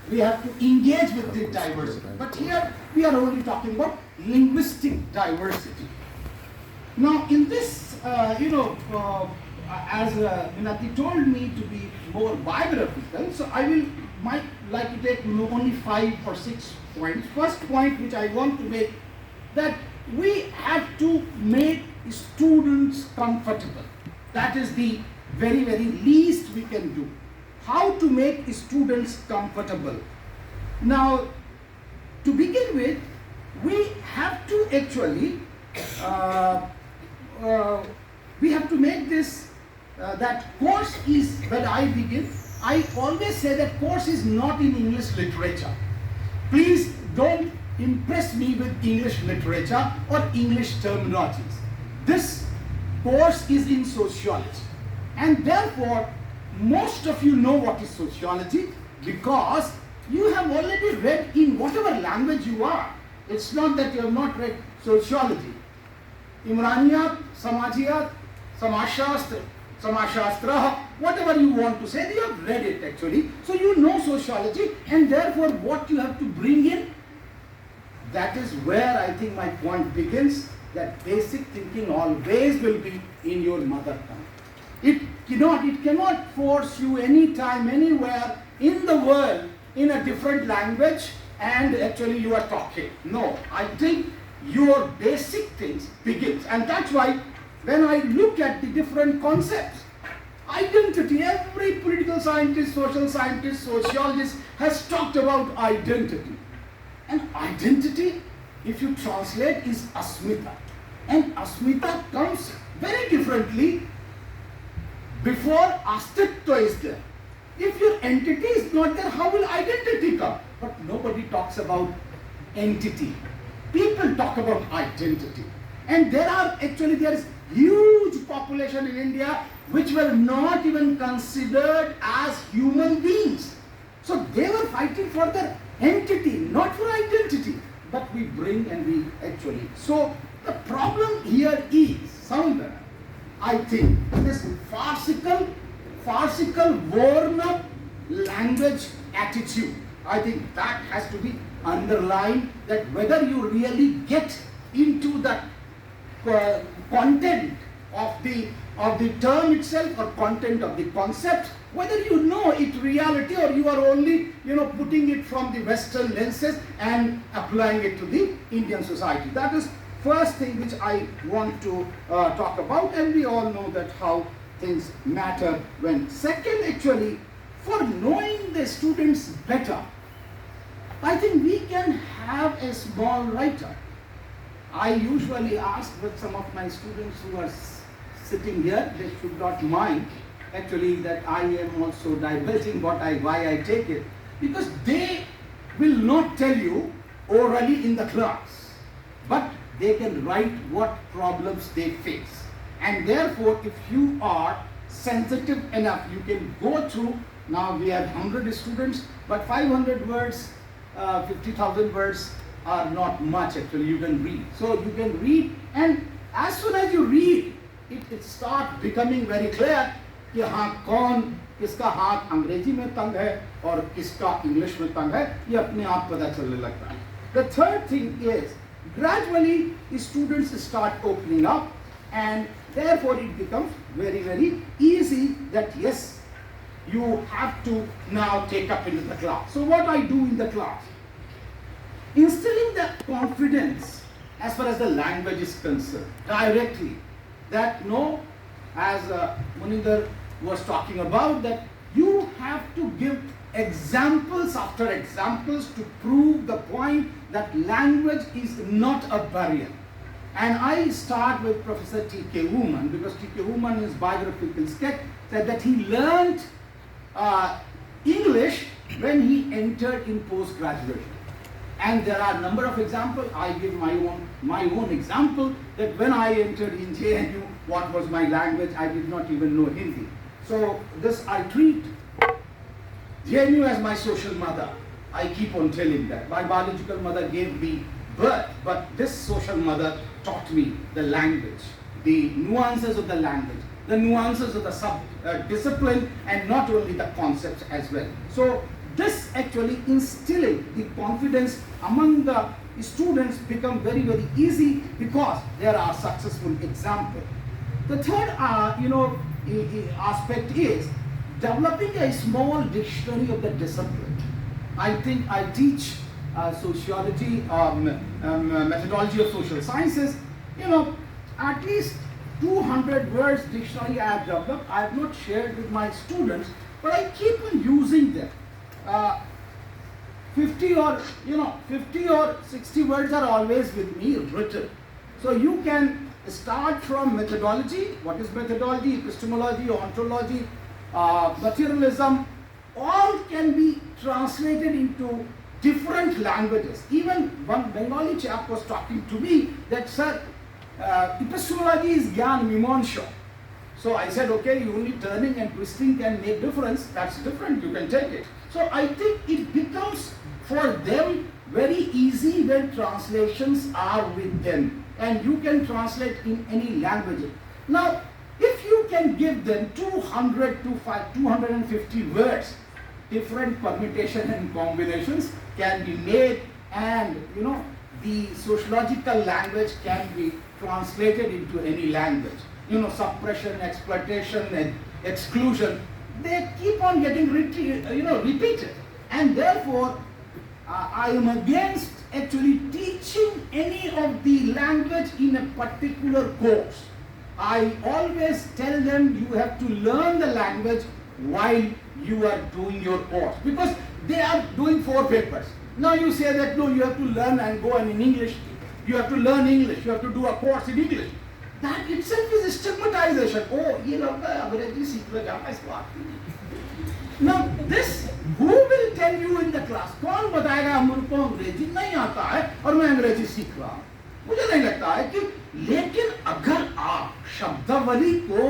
we have to engage with the diversity. But here we are only talking about linguistic diversity. Now, in this, as Minati told me to be more biographical, so I might like to take only 5 or 6 points. First point which I want to make, that we have to make students comfortable. That is the very, very least we can do. How to make students comfortable? Now, to begin with, we have to actually we have to make this that course is, when I begin, I always say that course is not in English literature. Please don't impress me with English literature or English terminologies. This course is in sociology, and therefore most of you know what is sociology because you have already read in whatever language you are. It's not that you have not read sociology. Imraniyat, Samajiyat, Samashastra, Samashastra, whatever you want to say, you have read it actually. So you know sociology, and therefore what you have to bring in, that is where I think my point begins, that basic thinking always will be in your mother tongue. It cannot force you anytime, anywhere in the world in a different language and actually you are talking. No, I think your basic things begins, and that's why when I look at the different concepts, identity, every political scientist, social scientist, sociologist has talked about identity. And identity, if you translate, is asmita. And asmita comes very differently before astitva is there. If your entity is not there, how will identity come? But nobody talks about entity. People talk about identity. And there is huge population in India which were not even considered as human beings. So they were fighting for their entity, not for identity. But we bring and we actually. So the problem here is somewhere, I think, this farcical worn-up language attitude. I think that has to be underlined, that whether you really get into the content of the term itself or content of the concept, whether you know it reality or you are only putting it from the Western lenses and applying it to the Indian society. That is first thing which I want to talk about, and we all know that how things matter when. Second, actually, for knowing the students better, I think we can have a small writer. I usually ask with some of my students who are sitting here, they should not mind actually that I am also divulging why I take it, because they will not tell you orally in the class, but they can write what problems they face. And therefore, if you are sensitive enough, you can go through. Now we have 100 students, but 500 words, 50,000 words are not much actually. You can read. So you can read, and as soon as you read, it starts becoming very clear कि हाँ कौन किसका हाथ अंग्रेजी में तंग है और किसका इंग्लिश में तंग है, ये अपने आप पता चलने लगता है. The third thing is, gradually students start opening up, and therefore it becomes very, very easy that yes, you have to now take up into the class. So what I do in the class, instilling the confidence as far as the language is concerned, directly, that no, as Muninder was talking about, that you have to give examples after examples to prove the point that language is not a barrier. And I start with Professor T.K. Woman, because T.K. Woman in his biographical sketch said that he learned English when he entered in post-graduation. And there are a number of examples. I give my own example, that when I entered in JNU, what was my language? I did not even know Hindi. So this I treat JNU as my social mother. I keep on telling that. My biological mother gave me birth, but this social mother taught me the language, the nuances of the language. the nuances of the sub-discipline and not only the concepts as well. So this actually instilling the confidence among the students become very, very easy because there are successful examples. The third, aspect is developing a small dictionary of the discipline. I think I teach sociology, methodology of social sciences. At least 200 words dictionary I have developed. I have not shared with my students, but I keep on using them. 50 or 60 words are always with me written. So you can start from methodology. What is methodology? Epistemology, ontology, materialism, all can be translated into different languages. Even one Bengali chap was talking to me that, sir, epistemology is Gyan Mimamsa. So I said, okay, only turning and twisting can make difference. That's different, you can take it. So I think it becomes for them very easy when translations are with them. And you can translate in any language. Now, if you can give them 200 to 250 words, different permutation and combinations can be made, and the sociological language can be translated into any language. Suppression, exploitation, and exclusion, they keep on getting repeated. And therefore, I am against actually teaching any of the language in a particular course. I always tell them you have to learn the language while you are doing your course, because they are doing 4 papers. Now you say that no, you have to learn and go and in English, you have to learn English, you have to do a course in English. That itself is stigmatization. Oh, now this, who will tell you in the class? कौन बताएगा मुझको अंग्रेजी नहीं आता है और मैं अंग्रेजी सीख रहा हूँ? मुझे नहीं लगता है कि, लेकिन अगर आप शब्दावली को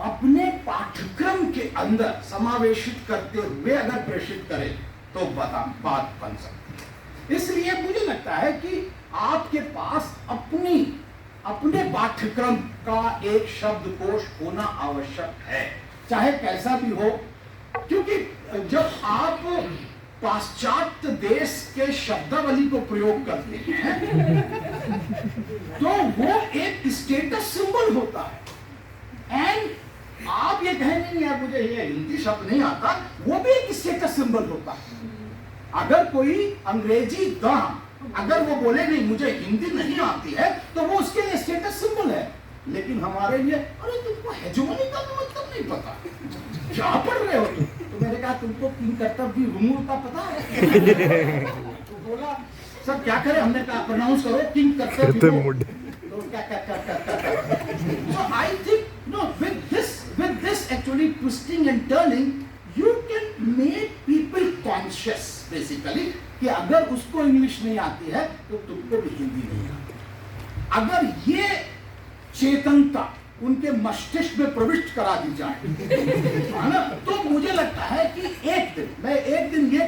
अपने पाठ्यक्रम के अंदर समावेशित करते हुए अगर प्रेषित करें तो बात बन सकती है। इसलिए मुझे लगता है कि आपके पास अपने पाठ्यक्रम का एक शब्दकोश होना आवश्यक है, चाहे कैसा भी हो, क्योंकि जब आप पाश्चात्य देश के शब्दावली को प्रयोग करते हैं तो वो एक स्टेटस सिंबल होता है। एंड आप ये कहेंगे नहीं यार मुझे ये हिंदी शब्द नहीं आता, वो भी एक स्टेटस सिंबल होता है। अगर कोई अंग्रेजी अगर वो बोले नहीं मुझे हिंदी नहीं आती है तो वो उसके लिए स्टेटस सिंबल है। लेकिन हमारे लिए, अरे तुमको हेजमोनी का मतलब नहीं पता, क्या पढ़ रहे हो तुम? तो मैंने कहा तुमको किंग कर्तव्य रूमूल का पता है? तो बोला सर क्या करें, हमने कहा प्रोनाउंस करो किंग कर्तव्य। तो क्या So I think with this actually twisting and turning, you can make people conscious basically कि अगर उसको इंग्लिश नहीं आती है तो तुमको भी हिंदी नहीं आती। अगर ये चेतनता उनके मस्तिष्क में प्रविष्ट करा दी जाए है ना, तो मुझे लगता है कि मैं एक दिन ये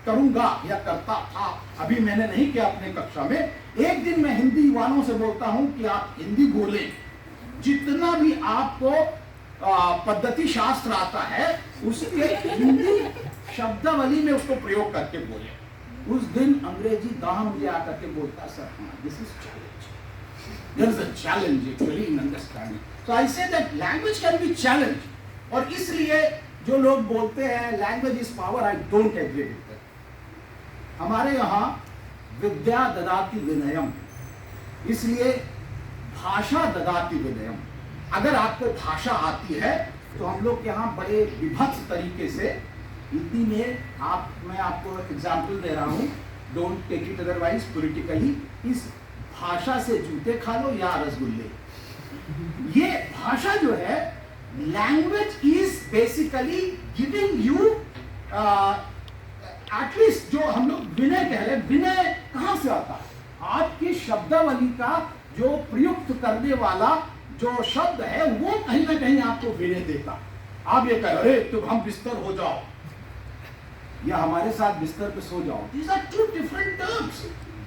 करूंगा या करता था, अभी मैंने नहीं किया अपने कक्षा में। एक दिन मैं हिंदी युवाओं से बोलता हूं कि आप हिंदी बोलें, जितना भी आपको पद्धति शास्त्र आता है उसके हिंदी शब्दावली में उसको प्रयोग करके बोले। उस दिन अंग्रेजी दाह मुझे आकर के बोलता, सर हाँ, this is challenge, there is a challenge actually in understanding. So I say that language can be challenge, और इसलिए जो लोग बोलते हैं language is power, I don't agree with that. हमारे यहाँ विद्या ददाति विनयम, इसलिए भाषा ददाति विनयम। अगर आपको भाषा आती है तो हम लोग यहाँ बड़े विभत्स तरीके से हिंदी में मैं आपको एग्जाम्पल दे रहा हूँ, don't take it otherwise politically, इस भाषा से जूते खा लो या रसगुल्ले। ये भाषा जो है, language is basically giving you at least, जो हम लोग विनय कह रहे हैं, विनय कहाँ से आता है? आपकी शब्दावली का जो प्रयुक्त करने वाला जो शब्द है वो कहीं ना कहीं आपको विनय देता। आप ये कह रहे तुम हम बिस्तर हो जाओ या हमारे साथ बिस्तर पे सो जाओ, these are two different terms,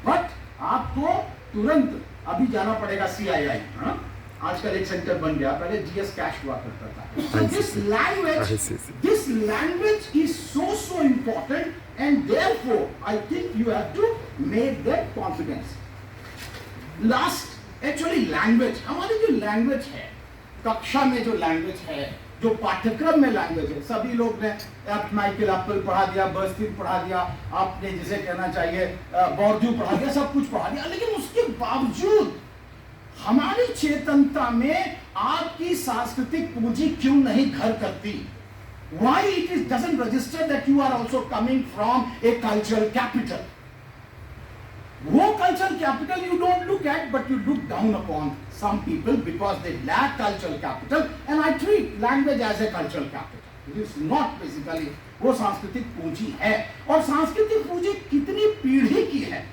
but आपको तुरंत अभी जाना पड़ेगा CII, आजकल एक सेंटर बन गया, पहले जीएस कैश हुआ करता था. So this language is so important, and therefore I think you have to make that confidence. Last, actually language, हमारी जो language है, कक्षा में जो language है, जो पाठ्यक्रम में लैंग्वेज है, सभी लोग ने माइकल एप्पल पढ़ा दिया, बर्स्टिन पढ़ा दिया, आपने जिसे कहना चाहिए बॉर्ड्यू पढ़ा दिया, सब कुछ पढ़ा दिया, लेकिन उसके बावजूद हमारी चेतनता में आपकी सांस्कृतिक पूंजी क्यों नहीं घर करती? Why it is doesn't register that you are also coming from a cultural capital? वो cultural capital you don't look at, but you look down upon some people because they lack cultural capital, and I treat language as a cultural capital. It is not basically वो सांस्कृतिक पूंजी है, और सांस्कृतिक पूंजी कितनी पीढ़ी की है?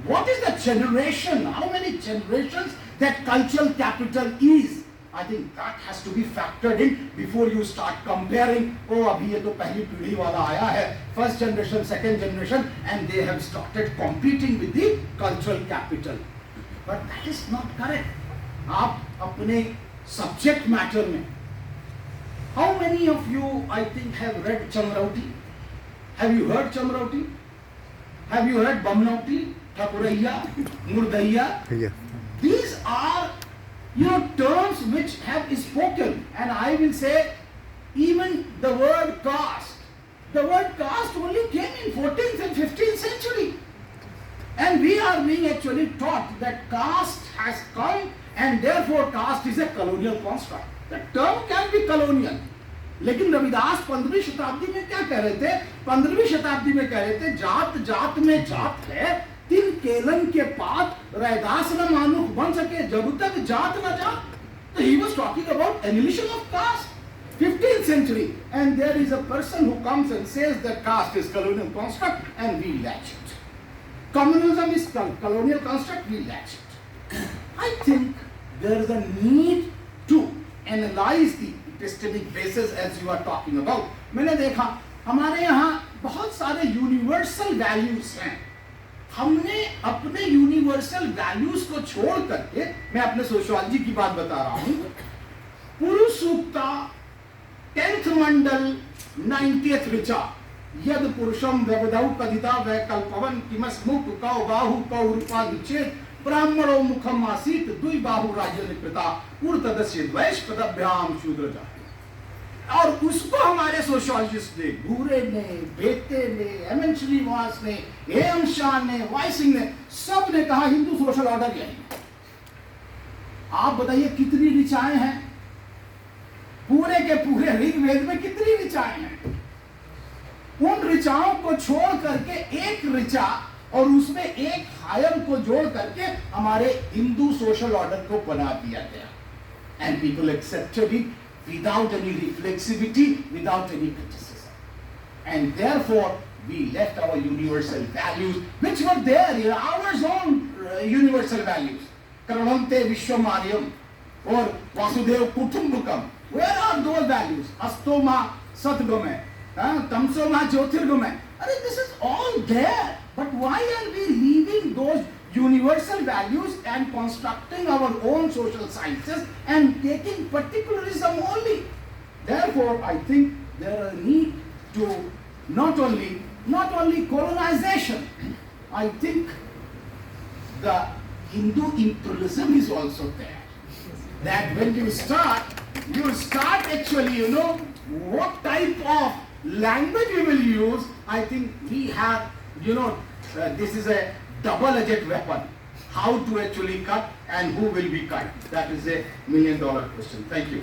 What is the generation? How many generations that cultural capital is? I think that has to be factored in before you start comparing. Oh, अभी ये तो पहली पीढ़ी वाला आया है, first generation, second generation, and they have started competing with the cultural capital. But that is not correct. आप अपने subject matter में, how many of you, I think, have read Chamrauti? Have you heard Chamrauti? Have you heard Bamnauti, Thakuraiya, Murdaiya? Yeah. These are, terms which have spoken, and I will say even the word caste. The word caste only came in 14th and 15th century. And we are being actually taught that caste has come, and therefore caste is a colonial construct. The term can be colonial. लेकिन रविदास 15वीं शताब्दी में क्या कह रहे थे? 15वीं शताब्दी में कह रहे थे, जात जात में जात है, तिन केलन के पात रैदास न मानुख बन सके जब तक जात न जात. So he was talking about annihilation of caste. 15th century, and there is a person who comes and says that caste is colonial construct, and we latch it. Communalism is colonial construct, we latch it. I think there is a need to analyze the epistemic basis as you are talking about. मैंने देखा हमारे यहाँ बहुत सारे universal values हैं. हमने अपने universal values को छोड़ करके, मैं अपने सोशियोलॉजी की बात बता रहा हूँ, पुरुष सूक्ता 10th मंडल 90th ऋचा, यद पुरुषम व्यवधौ कदिता वैकल्पवन किमस मुख कौ बाहु कौ रूपा विच्छेद ब्राह्मणो मुखम आसीत दुई बाहु राज्य निकृता उर्तदस्य द्वैश पदभ्याम शूद्र जाति. और उसको हमारे सोशियोलॉजिस्ट ने, भूरे ने, बेते ने, एमएन श्रीनिवास ने, एम शाह ने, वाई सिंह ने, सब ने कहा हिंदू सोशल ऑर्डर यही. आप बताइए कितनी ऋचाएं हैं? पूरे के पूरे ऋग्वेद में कितनी ऋचाएं हैं? उन ऋचाओं को छोड़ करके एक ऋचा और उसमें एक हायर को जोड़ करके हमारे हिंदू सोशल ऑर्डर को बना दिया गया. And people accepted it without any reflexivity, without any criticism. And therefore, we left our universal values, which were there in our own universal values. Karanante Vishwamaryam or Vasudev Kutumbukam. Where are those values? Astoma Satgame, Tamsoma Jyotirgame. This is all there. But why are we leaving those universal values and constructing our own social sciences and taking particularism only? Therefore, I think there is a need to not only colonization. I think the Hindu imperialism is also there. That when you start actually, what type of language we will use. I think we have, this is a double-edged weapon. How to actually cut and who will be cut? That is a $1 million question. Thank you.